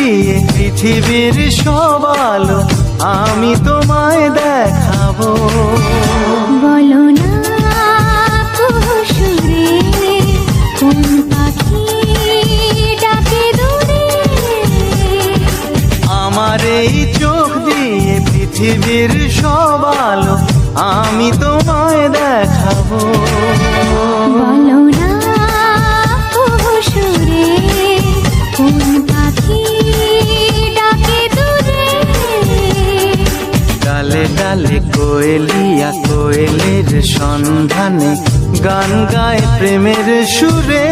দিয়ে পৃথিবীর সব আলো আমি তোমায় দেখাবো। বলো না সুরে কোন পাখি ডাকে দূরে। আমার এই চোখ দিয়ে পৃথিবীর সব আলো আমি তোমায় দেখাবো। বলো না সুরে কোন পাখি ডাকে দূরে। ডালে ডালে কোয়েলিয়া কোয়েলের সন্ধানে গান গায় প্রেমের সুরে।